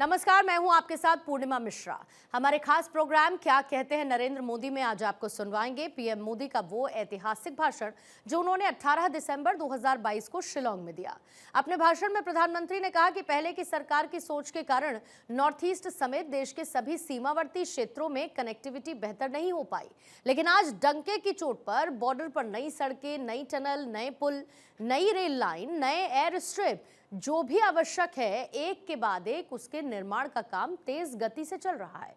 नमस्कार, मैं हूं आपके साथ पूर्णिमा मिश्रा। हमारे खास प्रोग्राम क्या कहते हैं नरेंद्र मोदी में आज आपको सुनवाएंगे पीएम मोदी का वो ऐतिहासिक भाषण जो उन्होंने 18 दिसंबर 2022 को शिलांग में दिया। अपने भाषण में प्रधानमंत्री ने कहा कि पहले की सरकार की सोच के कारण नॉर्थ ईस्ट समेत देश के सभी सीमावर्ती क्षेत्रों में कनेक्टिविटी बेहतर नहीं हो पाई, लेकिन आज डंके की चोट पर बॉर्डर पर नई सड़कें, नई टनल, नए पुल, नई रेल लाइन, नए एयर स्ट्रिप, जो भी आवश्यक है एक के बाद एक उसके निर्माण का काम तेज गति से चल रहा है।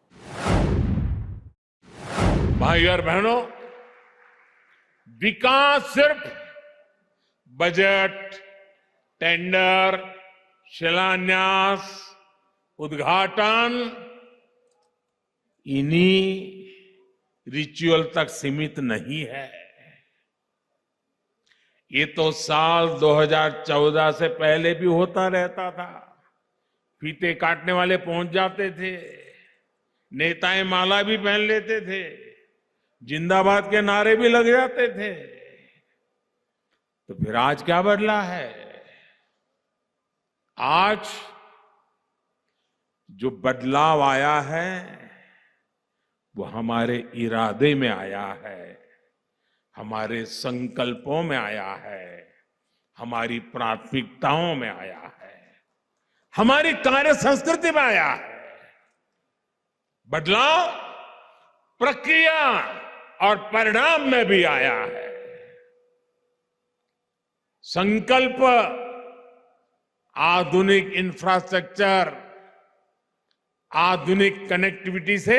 भाई और बहनों, विकास सिर्फ बजट, टेंडर, शिलान्यास, उद्घाटन इन्हीं रिचुअल तक सीमित नहीं है। ये तो साल 2014 से पहले भी होता रहता था। फीते काटने वाले पहुंच जाते थे, नेताएं माला भी पहन लेते थे, जिंदाबाद के नारे भी लग जाते थे। तो फिर आज क्या बदला है? आज जो बदलाव आया है वो हमारे इरादे में आया है, हमारे संकल्पों में आया है, हमारी प्राथमिकताओं में आया है, हमारी कार्य संस्कृति में आया है। बदलाव प्रक्रिया और परिणाम में भी आया है। संकल्प आधुनिक इंफ्रास्ट्रक्चर, आधुनिक कनेक्टिविटी से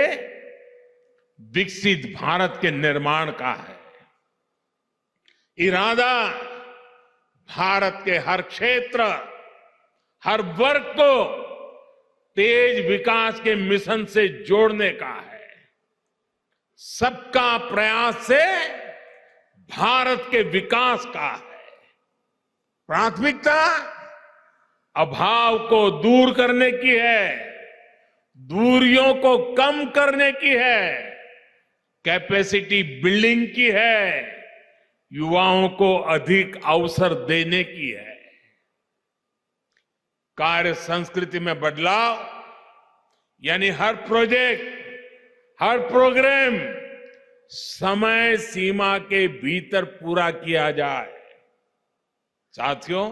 विकसित भारत के निर्माण का है। इरादा भारत के हर क्षेत्र, हर वर्ग को तेज विकास के मिशन से जोड़ने का है। सबका प्रयास से भारत के विकास का है। प्राथमिकता अभाव को दूर करने की है, दूरियों को कम करने की है, कैपेसिटी बिल्डिंग की है, युवाओं को अधिक अवसर देने की है। कार्य संस्कृति में बदलाव यानी हर प्रोजेक्ट, हर प्रोग्राम समय सीमा के भीतर पूरा किया जाए। साथियों,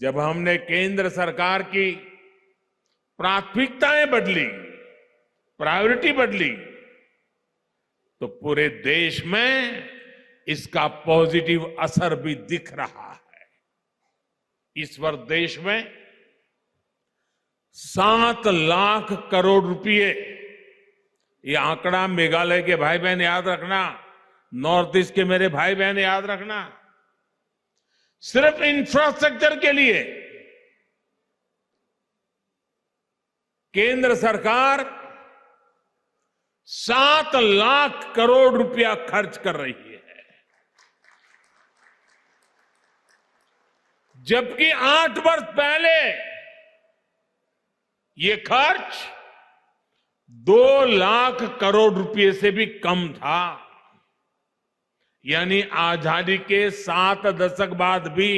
जब हमने केंद्र सरकार की प्राथमिकताएं बदली, प्रायोरिटी बदली, तो पूरे देश में इसका पॉजिटिव असर भी दिख रहा है। इस वर्ष देश में 7 लाख करोड़ रुपए, ये आंकड़ा मेघालय के भाई बहन याद रखना, नॉर्थ ईस्ट के मेरे भाई बहन याद रखना, सिर्फ इंफ्रास्ट्रक्चर के लिए केंद्र सरकार 7 लाख करोड़ रुपया खर्च कर रही है, जबकि 8 वर्ष पहले ये खर्च 2 लाख करोड़ रुपए से भी कम था। यानी आजादी के 7 दशक बाद भी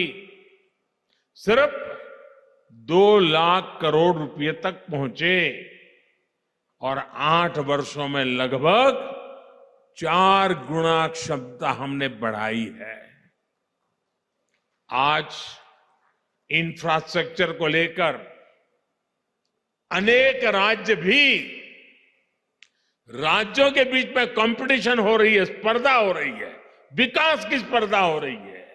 सिर्फ 2 लाख करोड़ रुपए तक पहुंचे और 8 वर्षों में लगभग 4 गुना क्षमता हमने बढ़ाई है। आज इंफ्रास्ट्रक्चर को लेकर अनेक राज्य भी, राज्यों के बीच में कंपटीशन हो रही है, स्पर्धा हो रही है, विकास की स्पर्धा हो रही है।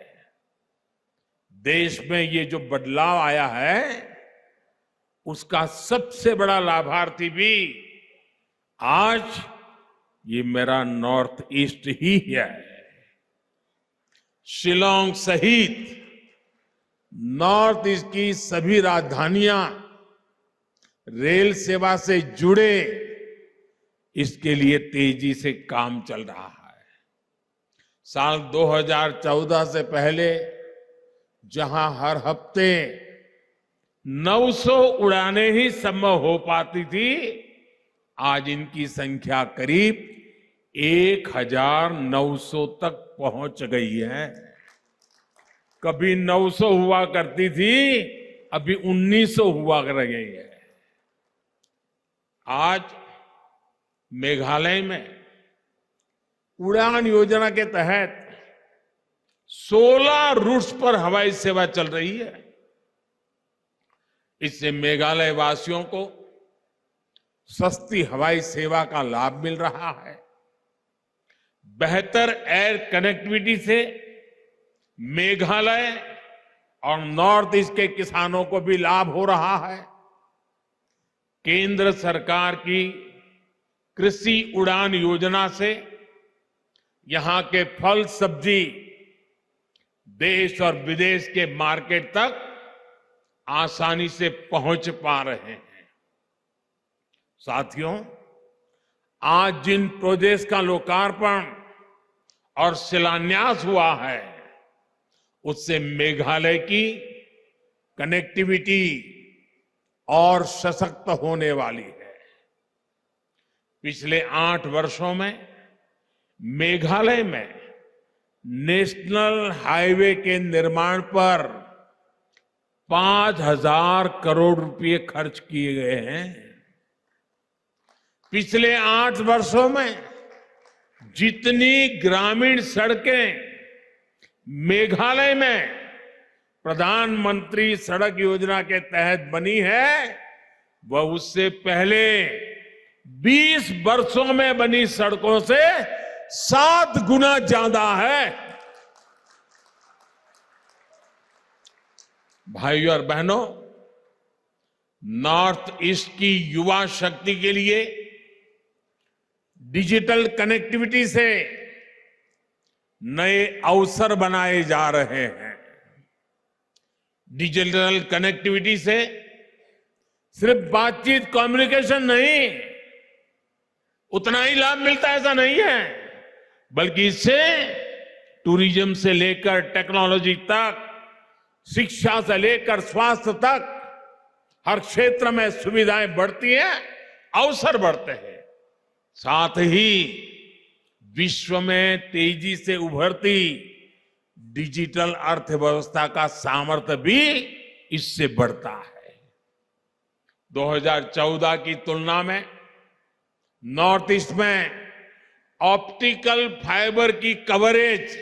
देश में ये जो बदलाव आया है उसका सबसे बड़ा लाभार्थी भी आज ये मेरा नॉर्थ ईस्ट ही है। शिलांग सहित नॉर्थ ईस्ट की सभी राजधानियां रेल सेवा से जुड़े, इसके लिए तेजी से काम चल रहा है। साल 2014 से पहले जहां हर हफ्ते 900 उड़ानें ही संभव हो पाती थी, आज इनकी संख्या करीब 1900 तक पहुंच गई है। कभी 900 हुआ करती थी, अभी 1900 हुआ कर गई है। आज मेघालय में उड़ान योजना के तहत 16 रूट्स पर हवाई सेवा चल रही है। इससे मेघालय वासियों को सस्ती हवाई सेवा का लाभ मिल रहा है। बेहतर एयर कनेक्टिविटी से मेघालय और नॉर्थ ईस्ट के किसानों को भी लाभ हो रहा है। केंद्र सरकार की कृषि उड़ान योजना से यहां के फल सब्जी देश और विदेश के मार्केट तक आसानी से पहुंच पा रहे हैं। साथियों, आज जिन प्रोजेक्ट्स का लोकार्पण और शिलान्यास हुआ है, उससे मेघालय की कनेक्टिविटी और सशक्त होने वाली है। पिछले 8 वर्षों में मेघालय में नेशनल हाईवे के निर्माण पर 5,000 करोड़ रुपए खर्च किए गए हैं। पिछले 8 वर्षों में जितनी ग्रामीण सड़कें मेघालय में प्रधानमंत्री सड़क योजना के तहत बनी है, वह उससे पहले 20 वर्षों में बनी सड़कों से 7 गुना ज्यादा है। भाइयों और बहनों, नॉर्थ ईस्ट की युवा शक्ति के लिए डिजिटल कनेक्टिविटी से नए अवसर बनाए जा रहे हैं। डिजिटल कनेक्टिविटी से सिर्फ बातचीत कम्युनिकेशन नहीं, उतना ही लाभ मिलता ऐसा नहीं है, बल्कि इससे टूरिज्म से लेकर टेक्नोलॉजी तक, शिक्षा से लेकर स्वास्थ्य तक हर क्षेत्र में सुविधाएं बढ़ती हैं, अवसर बढ़ते हैं। साथ ही विश्व में तेजी से उभरती डिजिटल अर्थव्यवस्था का सामर्थ्य भी इससे बढ़ता है। 2014 की तुलना में नॉर्थ ईस्ट में ऑप्टिकल फाइबर की कवरेज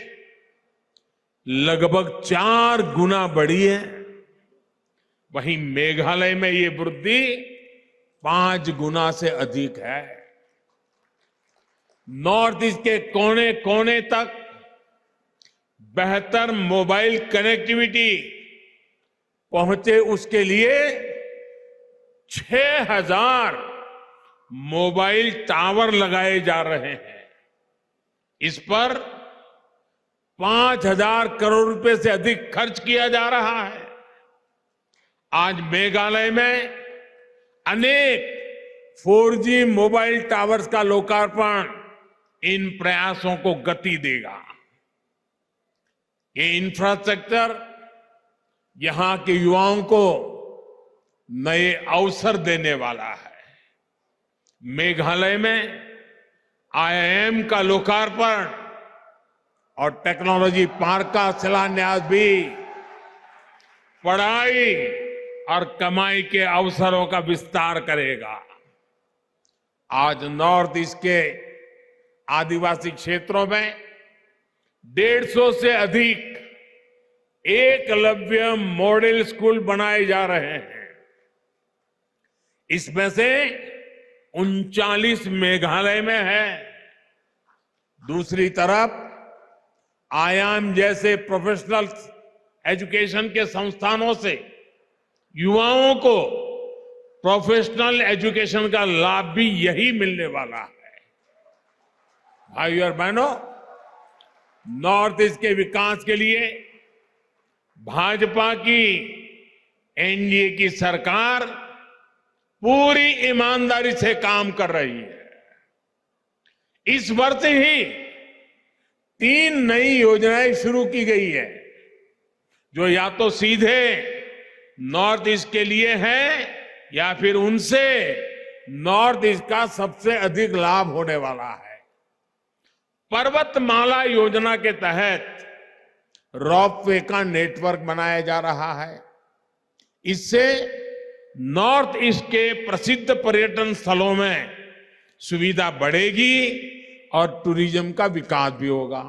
लगभग 4 गुना बढ़ी है। वहीं मेघालय में ये वृद्धि 5 गुना से अधिक है। नॉर्थ ईस्ट के कोने कोने तक बेहतर मोबाइल कनेक्टिविटी पहुंचे, उसके लिए 6,000 मोबाइल टावर लगाए जा रहे हैं। इस पर 5,000 करोड़ रुपए से अधिक खर्च किया जा रहा है। आज मेघालय में अनेक 4G मोबाइल टावर्स का लोकार्पण इन प्रयासों को गति देगा। ये इंफ्रास्ट्रक्चर यहां के युवाओं को नए अवसर देने वाला है। मेघालय में IIM का लोकार्पण और टेक्नोलॉजी पार्क का शिलान्यास भी पढ़ाई और कमाई के अवसरों का विस्तार करेगा। आज नॉर्थ ईस्ट के आदिवासी क्षेत्रों में 150 से अधिक एकलव्य मॉडल स्कूल बनाए जा रहे हैं। इसमें से 39 मेघालय में है। दूसरी तरफ IIM जैसे प्रोफेशनल एजुकेशन के संस्थानों से युवाओं को प्रोफेशनल एजुकेशन का लाभ भी यही मिलने वाला है। भाइयों और बहनों, नॉर्थ ईस्ट के विकास के लिए भाजपा की एनडीए की सरकार पूरी ईमानदारी से काम कर रही है। इस वर्ष ही 3 नई योजनाएं शुरू की गई है, जो या तो सीधे नॉर्थ ईस्ट के लिए है या फिर उनसे नॉर्थ ईस्ट का सबसे अधिक लाभ होने वाला है। पर्वतमाला योजना के तहत रॉपवे का नेटवर्क बनाया जा रहा है। इससे नॉर्थ ईस्ट के प्रसिद्ध पर्यटन स्थलों में सुविधा बढ़ेगी और टूरिज्म का विकास भी होगा।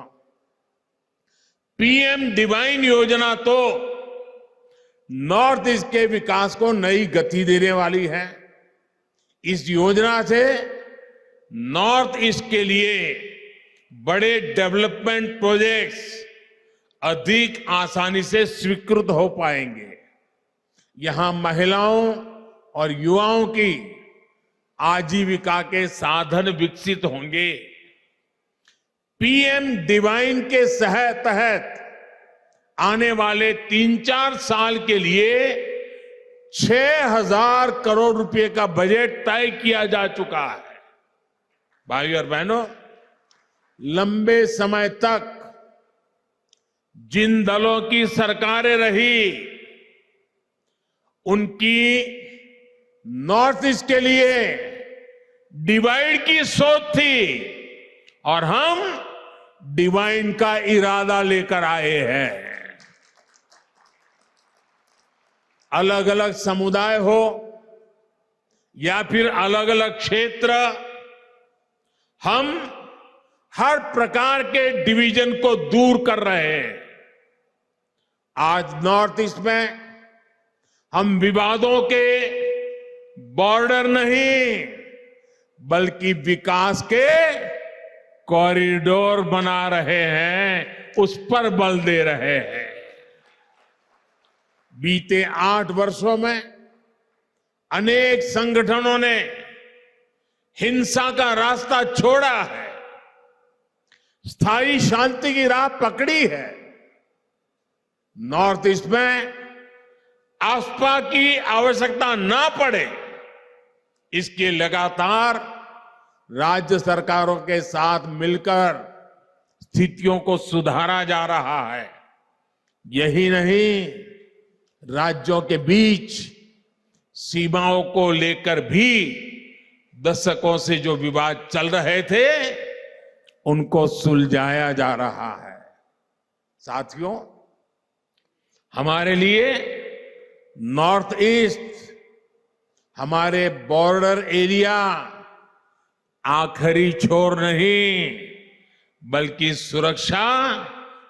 पीएम डिवाइन योजना तो नॉर्थ ईस्ट के विकास को नई गति देने वाली है। इस योजना से नॉर्थ ईस्ट के लिए बड़े डेवलपमेंट प्रोजेक्ट्स अधिक आसानी से स्वीकृत हो पाएंगे। यहां महिलाओं और युवाओं की आजीविका के साधन विकसित होंगे। पीएम डिवाइन के तहत आने वाले 3-4 साल के लिए 6,000 करोड़ रुपए का बजट तय किया जा चुका है। भाइयों और बहनों, लंबे समय तक जिन दलों की सरकारें रही, उनकी नॉर्थ ईस्ट के लिए डिवाइड की सोच थी और हम डिवाइन का इरादा लेकर आए हैं। अलग अलग समुदाय हो या फिर अलग अलग क्षेत्र, हम हर प्रकार के डिवीजन को दूर कर रहे हैं। आज नॉर्थ ईस्ट में हम विवादों के बॉर्डर नहीं, बल्कि विकास के कॉरिडोर बना रहे हैं, उस पर बल दे रहे हैं। बीते 8 वर्षों में अनेक संगठनों ने हिंसा का रास्ता छोड़ा है, स्थायी शांति की राह पकड़ी है। नॉर्थ ईस्ट में आस्था की आवश्यकता ना पड़े, इसके लगातार राज्य सरकारों के साथ मिलकर स्थितियों को सुधारा जा रहा है। यही नहीं, राज्यों के बीच सीमाओं को लेकर भी दशकों से जो विवाद चल रहे थे, उनको सुलझाया जा रहा है। साथियों, हमारे लिए नॉर्थ ईस्ट, हमारे बॉर्डर एरिया आखिरी छोर नहीं, बल्कि सुरक्षा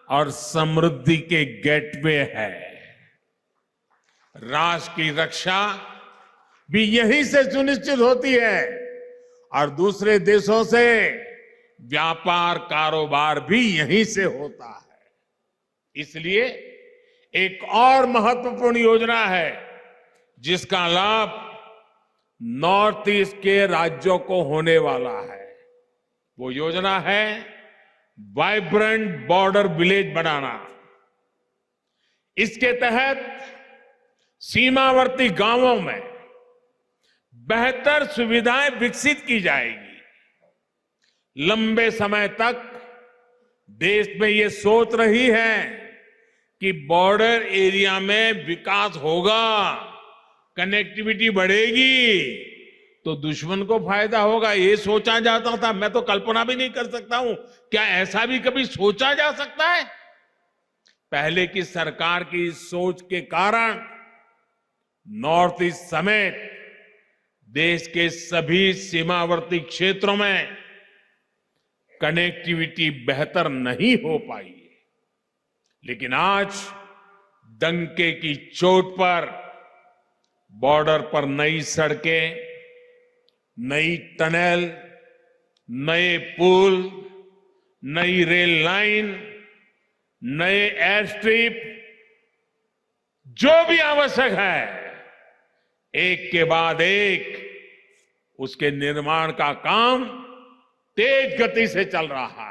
और समृद्धि के गेटवे है। राष्ट्र की रक्षा भी यहीं से सुनिश्चित होती है और दूसरे देशों से व्यापार कारोबार भी यहीं से होता है। इसलिए एक और महत्वपूर्ण योजना है जिसका लाभ नॉर्थ ईस्ट के राज्यों को होने वाला है। वो योजना है वाइब्रेंट बॉर्डर विलेज बनाना। इसके तहत सीमावर्ती गांवों में बेहतर सुविधाएं विकसित की जाएगी। लंबे समय तक देश में ये सोच रही है कि बॉर्डर एरिया में विकास होगा, कनेक्टिविटी बढ़ेगी तो दुश्मन को फायदा होगा, ये सोचा जाता था। मैं तो कल्पना भी नहीं कर सकता हूं, क्या ऐसा भी कभी सोचा जा सकता है? पहले की सरकार की सोच के कारण नॉर्थ ईस्ट समेत देश के सभी सीमावर्ती क्षेत्रों में कनेक्टिविटी बेहतर नहीं हो पाई। लेकिन आज डंके की चोट पर बॉर्डर पर नई सड़कें, नई टनल, नए पुल, नई रेल लाइन, नए एयर स्ट्रिप, जो भी आवश्यक है, एक के बाद एक उसके निर्माण का काम तेज गति से चल रहा है।